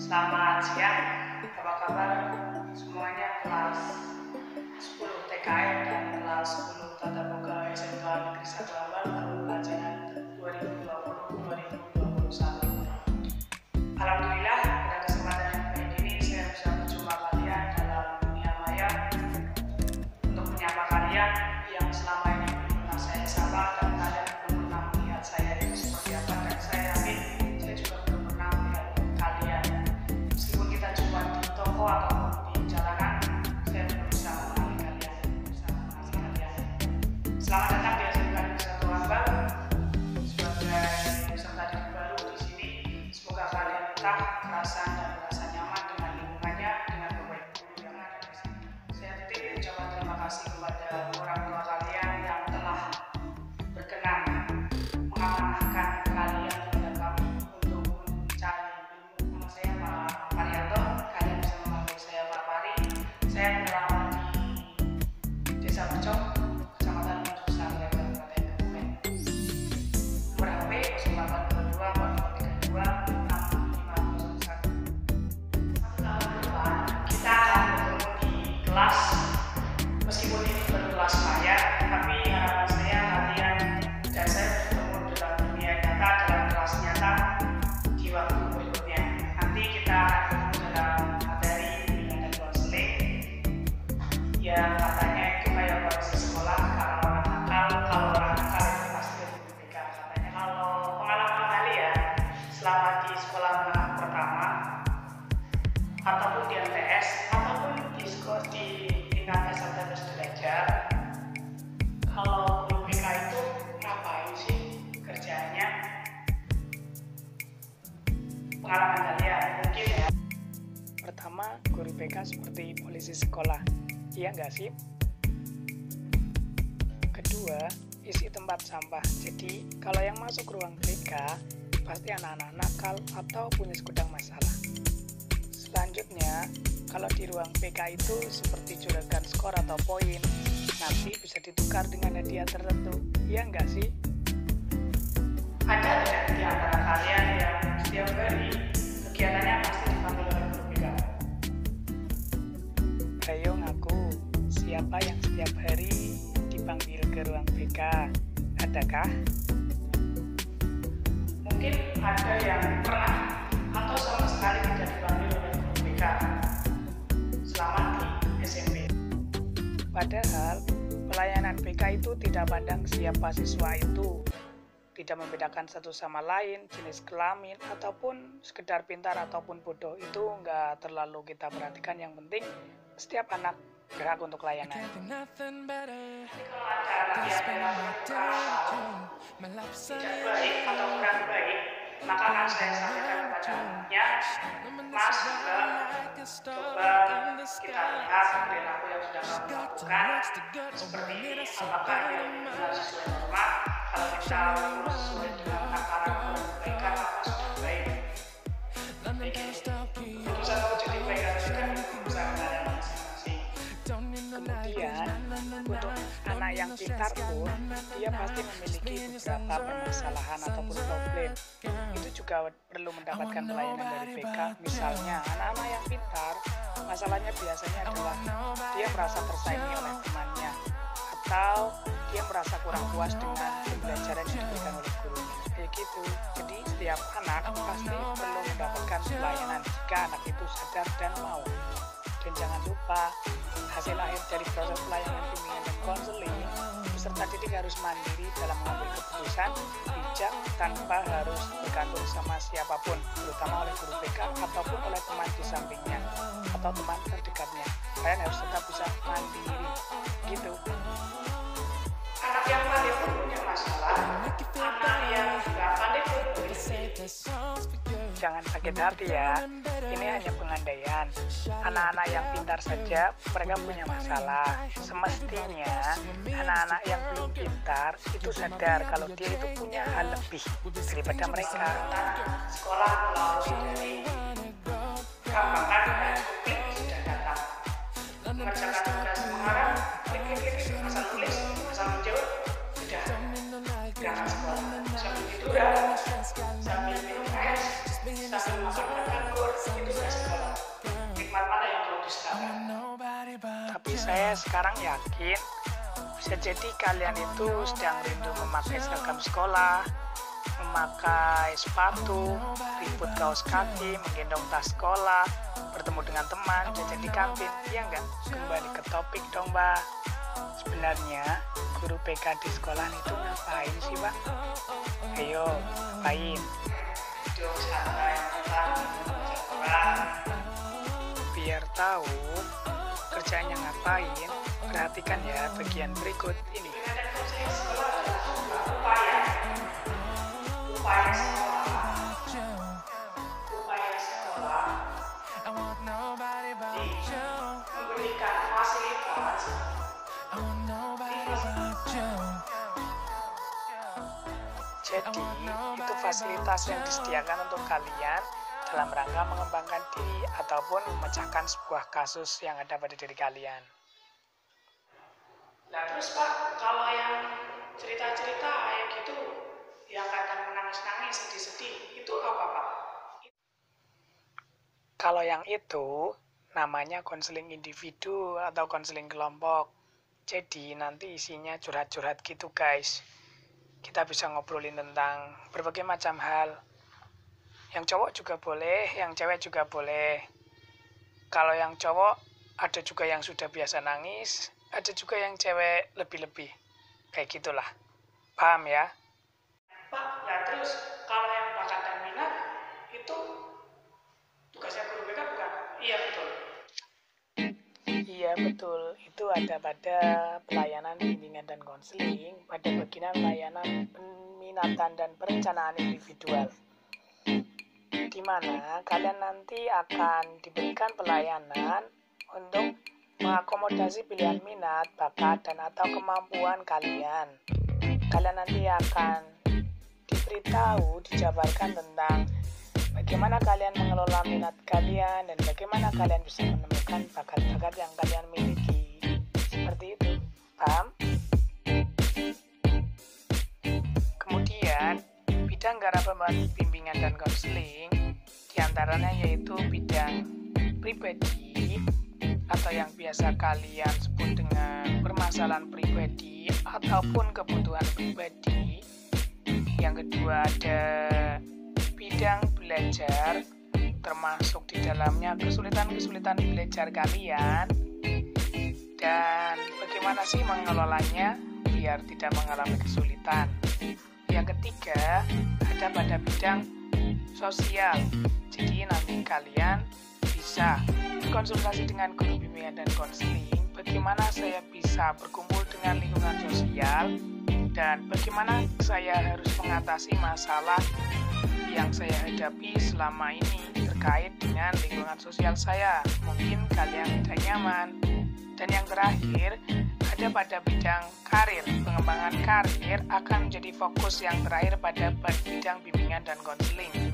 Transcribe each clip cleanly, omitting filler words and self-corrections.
Selamat siang, apa kabar semuanya kelas 10 TKN dan kelas 10 Tata Boga SMK Negeri 1 Ambal tahun pelajaran 2020-2021. Alhamdulillah, pada kesempatan yang baik ini saya bisa berjumpa kalian dalam dunia maya untuk menyapa kalian yang selama ini belum pernah saya sapa dan kalian belum pernah melihat saya itu seperti apa, dan saya yakin saya juga belum pernah melihat kalian. Meskipun kita jumpa di toko ataupun di jalanan, saya belum bisa mengenali kalian, Selamat datang di SMK Negeri 1 Ambal sebagai peserta didik baru di sini. Semoga kalian betah, kerasan dan merasa nyaman dengan lingkungannya, dengan berbaik guru yang ada di sini. Saya titip ucapan terima kasih kepada orang tua kalian yang telah berkenan mengamanahkan kalian kepada kami untuk mencari ilmu. Nama saya Pak Parianto, kalian bisa memanggil saya Pak Pari. Saya beralamat di Desa Bercok, Kecamatan Musang, Kabupaten Kebumen. Nomor HP 0822 432 6501. Satu tahun depan kita akan bertemu di kelas, meskipun ini baru kelas maya, tapi harapan saya kalian dan saya bertemu dalam dunia nyata, dalam kelas nyata di waktu berikutnya. Nanti kita akan bertemu dalam materi bimbingan dan konseling yang katanya itu kayak kondisi sekolah. Kalau orang nakal itu pasti lebih BK katanya. Kalau pengalaman kalian selama di sekolah menengah pertama ataupun di MTS ataupun di sekolah di tingkat SMP sederajat, kalau guru BK itu ngapain sih kerjanya? Pengalaman kalian mungkin ya. Pertama, guru BK seperti polisi sekolah, iya nggak sih? Kedua, isi tempat sampah. Jadi, kalau yang masuk ruang BK pasti anak-anak nakal atau punya segudang masalah. Selanjutnya, kalau di ruang BK itu seperti juragan skor atau poin, nanti bisa ditukar dengan hadiah tertentu, iya nggak sih? Ada tidak di antara kalian yang setiap hari kegiatannya pasti dipanggil oleh guru BK? Ayo ngaku, siapa yang setiap hari dipanggil ke ruang BK? Adakah? Mungkin ada yang pernah atau sama sekali tidak dipanggil oleh guru BK selama di SMP. Padahal pelayanan BK itu tidak pandang siapa siswa itu, tidak membedakan satu sama lain, jenis kelamin, ataupun sekedar pintar ataupun bodoh, itu nggak terlalu kita perhatikan. Yang penting setiap anak berhak untuk layanan. Jadi kalau ada anak yang memang tidak baik atau kurang baik, maka akan saya sampaikan kepada anaknya, Mas, Mbak, coba kita lihat perilaku yang sudah kamu lakukan seperti ini, apakah dia benar sesuai norma. Kalau kita lulus sesuai dengan takaran mereka, maka sudah baik. Keputusan mau jadi baik atau tidak, keputusan kalian masing-masing. Kemudian, untuk anak yang pintar pun, dia pasti memiliki beberapa permasalahan ataupun problem. Itu juga perlu mendapatkan pelayanan dari BK. Misalnya, anak-anak yang pintar, masalahnya biasanya adalah dia merasa tersaingi oleh temannya, atau dia merasa kurang puas dengan pembelajaran yang diberikan oleh gurunya. Kayak gitu. Jadi setiap anak pasti perlu mendapatkan pelayanan jika anak itu sadar dan mau. Dan jangan lupa, hasil akhir dari proses pelayanan bimbingan dan konseling, peserta didik harus mandiri dalam mengambil keputusan bijak tanpa harus bergantung sama siapapun, terutama oleh guru BK ataupun oleh teman di sampingnya atau teman terdekatnya. Kalian harus tetap bisa mandiri, gitu. Anak yang pandai pun punya masalah, anak yang nggak pandai pun punya. Jangan sakit hati ya, ini hanya pengandaian. Anak-anak yang pintar saja mereka punya masalah. Semestinya anak-anak yang belum pintar itu sadar kalau dia itu punya hal lebih daripada mereka. Sekolah kalau dari kapan dan klik sudah datang. Mengerjakan tugas mengarang, klik asal tulis, asal menjawab, sudah berangkat sekolah. Sambil tiduran, sambil minum es, sambil makan anggur, itu Saya sekarang yakin bisa jadi kalian itu sedang rindu memakai seragam sekolah, memakai sepatu, ribut kaos kaki, menggendong tas sekolah, bertemu dengan teman, jajan di kantin. Iya enggak? Kembali ke topik dong, Mbak. Sebenarnya guru BK di sekolah itu ngapain sih, Pak? Ayo, ngapain? Biar tahu kerjanya ngapain, perhatikan ya bagian berikut ini. Upaya sekolah memberikan fasilitas. Jadi, itu fasilitas yang disediakan untuk kalian dalam rangka mengembangkan diri ataupun memecahkan sebuah kasus yang ada pada diri kalian. Nah terus Pak, kalau yang cerita-cerita kayak gitu, yang kadang menangis-nangis, sedih-sedih, itu apa Pak? Kalau yang itu, namanya konseling individu atau konseling kelompok. Jadi nanti isinya curhat-curhat gitu guys. Kita bisa ngobrolin tentang berbagai macam hal. Yang cowok juga boleh, yang cewek juga boleh. Kalau yang cowok, ada juga yang sudah biasa nangis, ada juga yang cewek lebih-lebih. Kayak gitulah. Paham ya? Pak, ya terus kalau yang bakat dan minat, itu tugasnya guru BK bukan? Iya betul. Iya betul, itu ada pada pelayanan bimbingan dan konseling, pada bagian layanan peminatan dan perencanaan individual, di mana kalian nanti akan diberikan pelayanan untuk mengakomodasi pilihan minat, bakat, dan atau kemampuan kalian. Kalian nanti akan diberitahu, dijabarkan tentang bagaimana kalian mengelola minat kalian dan bagaimana kalian bisa menemukan bakat-bakat yang kalian miliki. Seperti itu, paham? Kemudian, bidang garap bimbingan dan konseling diantaranya yaitu bidang pribadi atau yang biasa kalian sebut dengan permasalahan pribadi ataupun kebutuhan pribadi. Yang kedua ada bidang belajar, termasuk di dalamnya kesulitan-kesulitan belajar kalian dan bagaimana sih mengelolanya biar tidak mengalami kesulitan. Yang ketiga ada pada bidang sosial, jadi nanti kalian bisa konsultasi dengan guru bimbingan dan konseling bagaimana saya bisa berkumpul dengan lingkungan sosial dan bagaimana saya harus mengatasi masalah yang saya hadapi selama ini terkait dengan lingkungan sosial saya. Mungkin kalian tidak nyaman. Dan yang terakhir, ada pada bidang karir. Pengembangan karir akan menjadi fokus yang terakhir pada bidang bimbingan dan konseling.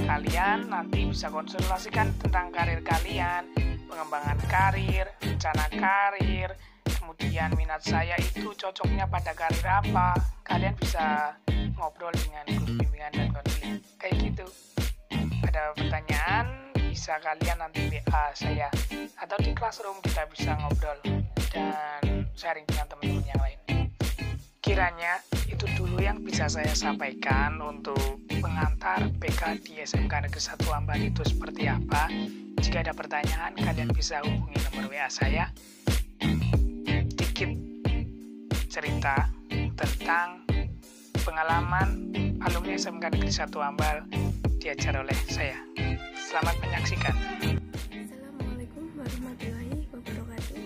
Kalian nanti bisa konsultasikan tentang karir kalian, pengembangan karir, rencana karir, kemudian minat saya itu cocoknya pada karir apa. Kalian bisa ngobrol dengan guru bimbingan dan konseling kayak gitu. Ada pertanyaan bisa kalian nanti WA saya atau di classroom kita bisa ngobrol dan sharing dengan teman-teman yang lain. Kiranya itu dulu yang bisa saya sampaikan untuk pengantar BK di SMK Negeri 1 Amban itu seperti apa. Jika ada pertanyaan kalian bisa hubungi nomor WA saya. Dikit cerita tentang pengalaman alumni SMK Negeri 1 Ambal diajar oleh saya. Selamat menyaksikan. Assalamualaikum warahmatullahi wabarakatuh.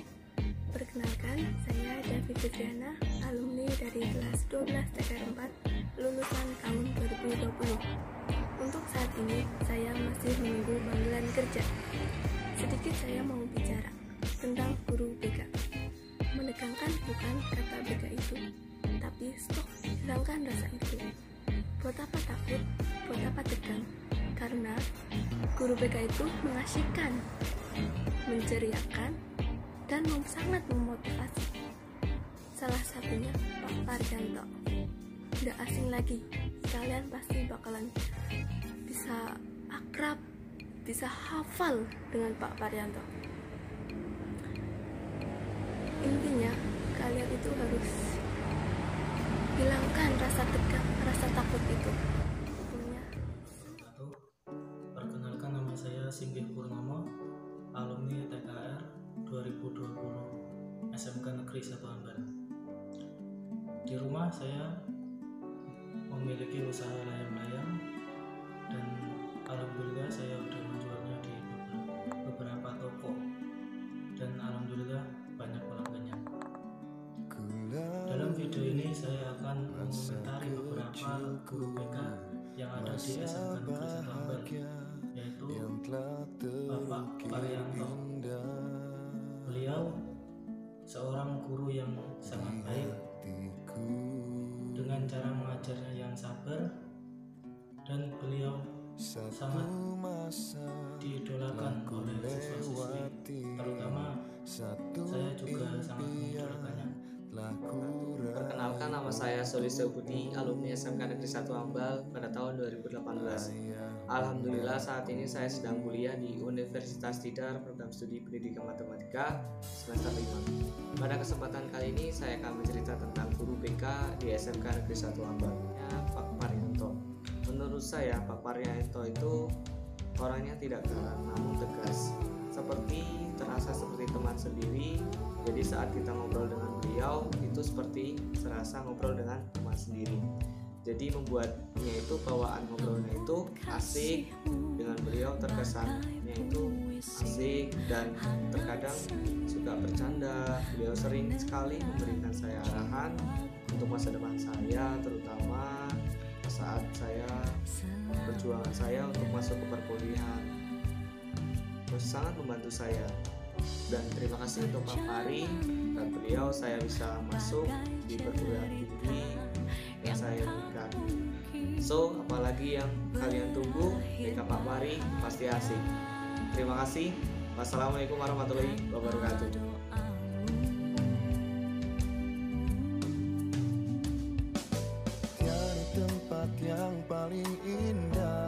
Perkenalkan, saya David Fitriana, alumni dari kelas 12 TKR 4, lulusan tahun 2020. Untuk saat ini, saya masih menunggu panggilan kerja. Sedikit saya mau bicara tentang guru BK. Menegangkan bukan kata BK itu, tapi stop, hilangkan rasa itu. Buat apa takut, buat apa tegang? Karena guru BK itu mengasyikkan, menceriakan, dan sangat memotivasi. Salah satunya Pak Paryanto. Tidak asing lagi, kalian pasti bakalan bisa akrab, bisa hafal dengan Pak Paryanto. Intinya kalian itu harus hilangkan rasa tegang, rasa takut itu. Pokoknya. Perkenalkan, nama saya Singgih Purnomo, alumni TKR 2020 SMK Negeri 1 Amban. Di rumah saya memiliki usaha layang-layang dan alhamdulillah saya sudah menjualnya di beberapa toko dan alhamdulillah banyak pelanggannya. Dalam video ini saya akan mengomentari beberapa guru BK yang ada di SMK Negeri 1 Amban, yaitu Bapak Parianto. Beliau seorang guru yang sangat baik, dengan cara mengajarnya yang sabar, dan beliau sangat diidolakan oleh siswa-siswi, terutama saya juga sangat mengidolakannya. Perkenalkan, nama saya Solisio Budi, alumni SMK Negeri 1 Ambal pada tahun 2018. Alhamdulillah saat ini saya sedang kuliah di Universitas Tidar, program studi pendidikan matematika semester 5. Pada kesempatan kali ini saya akan bercerita tentang guru BK di SMK Negeri 1 Ambal, Pak Parianto. Menurut saya Pak Parianto itu orangnya tidak galak namun tegas, terasa seperti teman sendiri. Jadi saat kita ngobrol dengan beliau itu seperti serasa ngobrol dengan teman sendiri. Jadi membuatnya itu bawaan ngobrolnya itu asik, dengan beliau terkesannya itu asik dan terkadang suka bercanda. Beliau sering sekali memberikan saya arahan untuk masa depan saya, terutama saat saya perjuangan saya untuk masuk ke perkuliahan. Sangat membantu saya. Dan terima kasih untuk Pak Pari dan beliau saya bisa masuk di perguruan tinggi yang saya inginkan. So, apalagi yang kalian tunggu, BK Pak Pari pasti asik. Terima kasih. Wassalamualaikum warahmatullahi wabarakatuh. Tiada tempat yang paling indah